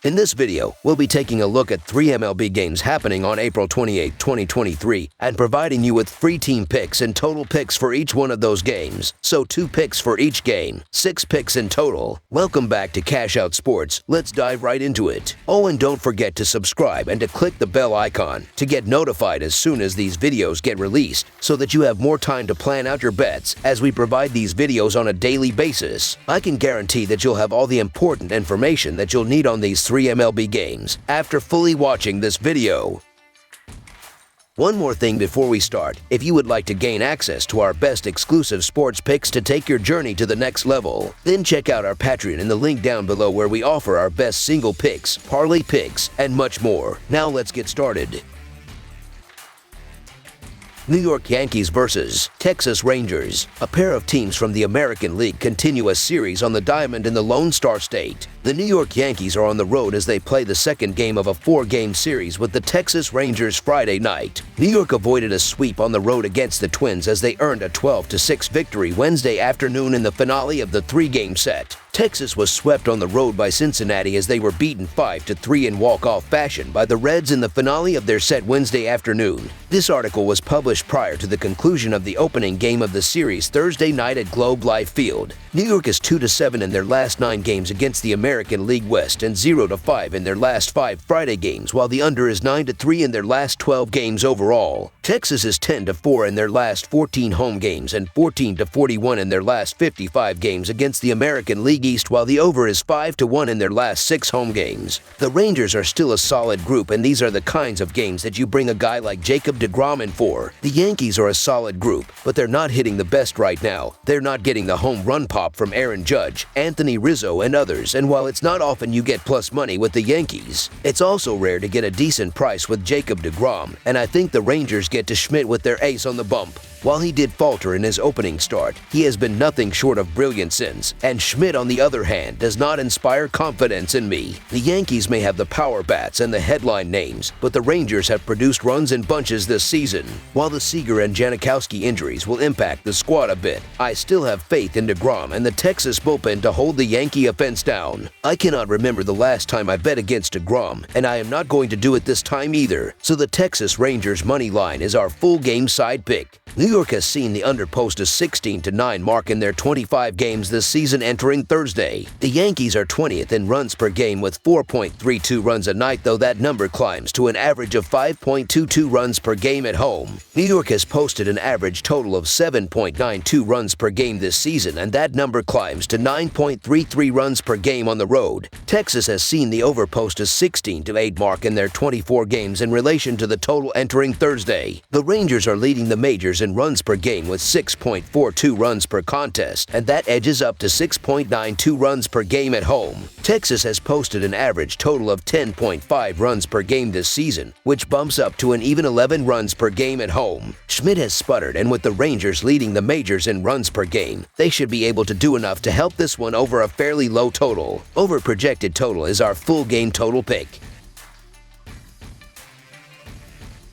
In this video, we'll be taking a look at 3 MLB games happening on April 28, 2023, and providing you with free team picks and total picks for each one of those games. So 2 picks for each game, 6 picks in total. Welcome back to Cash Out Sports. Let's dive right into it. Oh, and don't forget to subscribe and to click the bell icon to get notified as soon as these videos get released, so that you have more time to plan out your bets as we provide these videos on a daily basis. I can guarantee that you'll have all the important information that you'll need on these 3 MLB games after fully watching this video. One more thing before we start. If you would like to gain access to our best exclusive sports picks to take your journey to the next level, then check out our Patreon in the link down below, where we offer our best single picks, parlay picks, and much more. Now let's get started. New York Yankees versus Texas Rangers. A pair of teams from the American League continue a series on the diamond in the Lone Star State. The New York Yankees are on the road as they play the second game of a 4-game series with the Texas Rangers Friday night. New York avoided a sweep on the road against the Twins as they earned a 12-6 victory Wednesday afternoon in the finale of the 3-game set. Texas was swept on the road by Cincinnati as they were beaten 5-3 in walk-off fashion by the Reds in the finale of their set Wednesday afternoon. This article was published prior to the conclusion of the opening game of the series Thursday night at Globe Life Field. New York is 2-7 in their last 9 games against the American League West and 0-5 in their last 5 Friday games, while the under is 9-3 in their last 12 games overall. Texas is 10-4 in their last 14 home games and 14-41 in their last 55 games against the American League East, while the over is 5-1 in their last 6 home games. The Rangers are still a solid group, and these are the kinds of games that you bring a guy like Jacob deGrom in for. The Yankees are a solid group, but they're not hitting the best right now. They're not getting the home run pop from Aaron Judge, Anthony Rizzo, and others, and while it's not often you get plus money with the Yankees, it's also rare to get a decent price with Jacob deGrom, and I think the Rangers get to Schmidt with their ace on the bump. While he did falter in his opening start, he has been nothing short of brilliant since, and Schmidt, on the other hand, does not inspire confidence in me. The Yankees may have the power bats and the headline names, but the Rangers have produced runs in bunches this season. While the Seager and Janikowski injuries will impact the squad a bit, I still have faith in deGrom and the Texas bullpen to hold the Yankee offense down. I cannot remember the last time I bet against deGrom, and I am not going to do it this time either, so the Texas Rangers money line is our full game side pick. New York has seen the under post a 16-9 mark in their 25 games this season entering Thursday. The Yankees are 20th in runs per game with 4.32 runs a night, though that number climbs to an average of 5.22 runs per game at home. New York has posted an average total of 7.92 runs per game this season, and that number climbs to 9.33 runs per game on the road. Texas has seen the over post a 16-8 mark in their 24 games in relation to the total entering Thursday. The Rangers are leading the majors in runs per game with 6.42 runs per contest, and that edges up to 6.92 runs per game at home. Texas has posted an average total of 10.5 runs per game this season, which bumps up to an even 11 runs per game at home. Schmidt has sputtered, and with the Rangers leading the majors in runs per game, they should be able to do enough to help this one over a fairly low total. Over projected total is our full game total pick.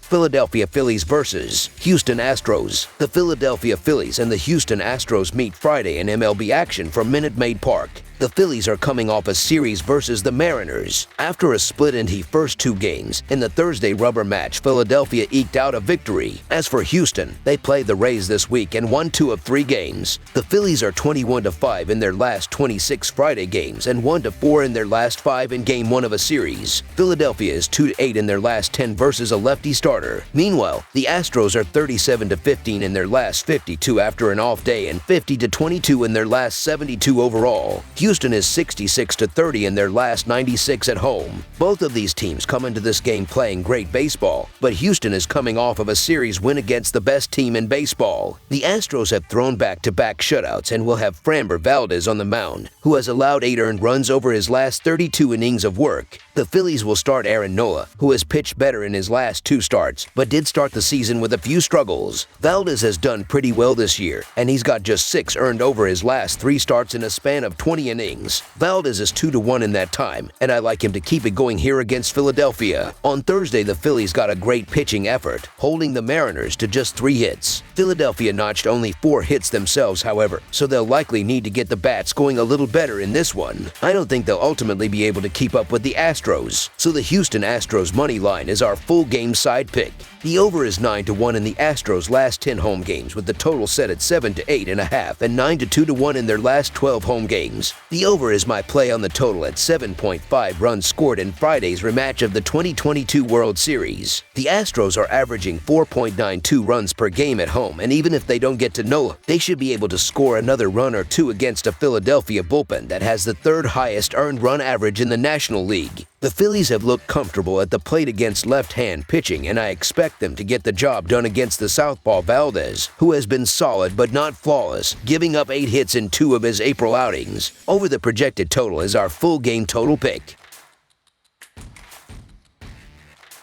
Philadelphia Phillies versus Houston Astros. The Philadelphia Phillies and the Houston Astros meet Friday in MLB action from Minute Maid Park. The Phillies are coming off a series versus the Mariners. After a split in the first 2 games, in the Thursday rubber match, Philadelphia eked out a victory. As for Houston, they played the Rays this week and won 2 of 3 games. The Phillies are 21-5 in their last 26 Friday games and 1-4 in their last 5 in Game 1 of a series. Philadelphia is 2-8 in their last 10 versus a lefty starter. Meanwhile, the Astros are 37-15 in their last 52 after an off day and 50-22 in their last 72 overall. Houston is 66-30 in their last 96 at home. Both of these teams come into this game playing great baseball, but Houston is coming off of a series win against the best team in baseball. The Astros have thrown back-to-back shutouts and will have Framber Valdez on the mound, who has allowed 8 earned runs over his last 32 innings of work. The Phillies will start Aaron Nola, who has pitched better in his last 2 starts, but did start the season with a few struggles. Valdez has done pretty well this year, and he's got just 6 earned over his last 3 starts in a span of 20 innings. innings. Valdez is 2-1 in that time, and I like him to keep it going here against Philadelphia. On Thursday, the Phillies got a great pitching effort, holding the Mariners to just 3 hits. Philadelphia notched only 4 hits themselves, however, so they'll likely need to get the bats going a little better in this one. I don't think they'll ultimately be able to keep up with the Astros, so the Houston Astros money line is our full game side pick. The over is 9-1 in the Astros' last 10 home games, with the total set at 7 to 8.5 and 9 to 2-1 in their last 12 home games. The over is my play on the total at 7.5 runs scored in Friday's rematch of the 2022 World Series. The Astros are averaging 4.92 runs per game at home, and even if they don't get to Nola, they should be able to score another run or two against a Philadelphia bullpen that has the 3rd highest earned run average in the National League. The Phillies have looked comfortable at the plate against left-hand pitching, and I expect them to get the job done against the southpaw Valdez, who has been solid but not flawless, giving up 8 hits in 2 of his April outings. Over the projected total is our full game total pick.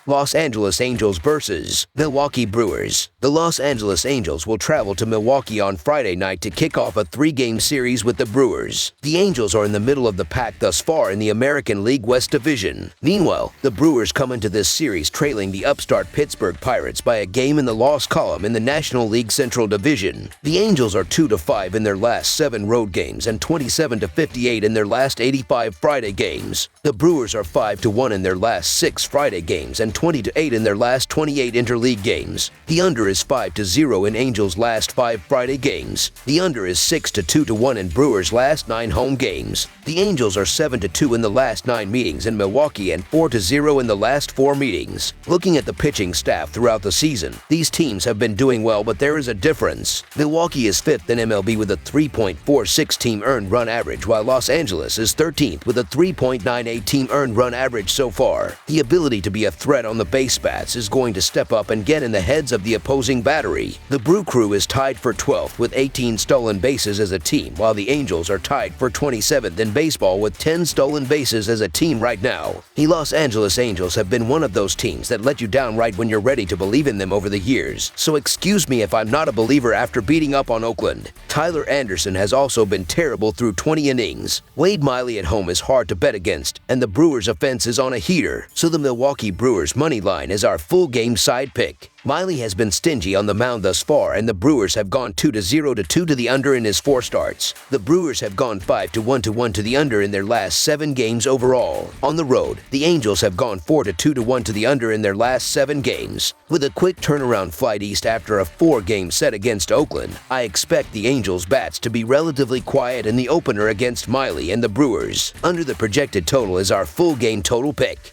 Los Angeles Angels versus Milwaukee Brewers. The Los Angeles Angels will travel to Milwaukee on Friday night to kick off a 3-game series with the Brewers. The Angels are in the middle of the pack thus far in the American League West Division. Meanwhile, the Brewers come into this series trailing the upstart Pittsburgh Pirates by a game in the loss column in the National League Central Division. The Angels are 2-5 in their last 7 road games and 27-58 in their last 85 Friday games. The Brewers are 5-1 in their last 6 Friday games and 20-8 in their last 28 interleague games. The under is 5-0 in Angels' last 5 Friday games. The under is 6-2-1 in Brewers' last 9 home games. The Angels are 7-2 in the last 9 meetings in Milwaukee and 4-0 in the last 4 meetings. Looking at the pitching staff throughout the season, these teams have been doing well, but there is a difference. Milwaukee is 5th in MLB with a 3.46 team earned run average, while Los Angeles is 13th with a 3.98 team earned run average so far. The ability to be a threat on the base bats is going to step up and get in the heads of the opposing battery. The Brew Crew is tied for 12th with 18 stolen bases as a team, while the Angels are tied for 27th in baseball with 10 stolen bases as a team right now. The Los Angeles Angels have been one of those teams that let you down right when you're ready to believe in them over the years, so excuse me if I'm not a believer after beating up on Oakland. Tyler Anderson has also been terrible through 20 innings. Wade Miley at home is hard to bet against, and the Brewers' offense is on a heater, so the Milwaukee Brewers money line is our full game side pick. Miley has been stingy on the mound thus far, and the Brewers have gone 2-0 to 2 to the under in his 4 starts. The Brewers have gone 5-1 to the under in their last 7 games overall. On the road, the Angels have gone 4-2 to the under in their last 7 games. With a quick turnaround flight east after a 4-game set against Oakland, I expect the Angels' bats to be relatively quiet in the opener against Miley and the Brewers. Under the projected total is our full game total pick.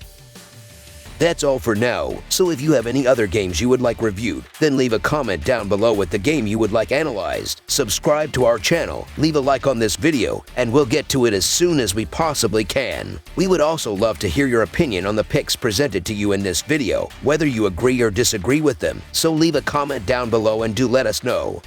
That's all for now, so if you have any other games you would like reviewed, then leave a comment down below with the game you would like analyzed. Subscribe to our channel, leave a like on this video, and we'll get to it as soon as we possibly can. We would also love to hear your opinion on the picks presented to you in this video, whether you agree or disagree with them, so leave a comment down below and do let us know.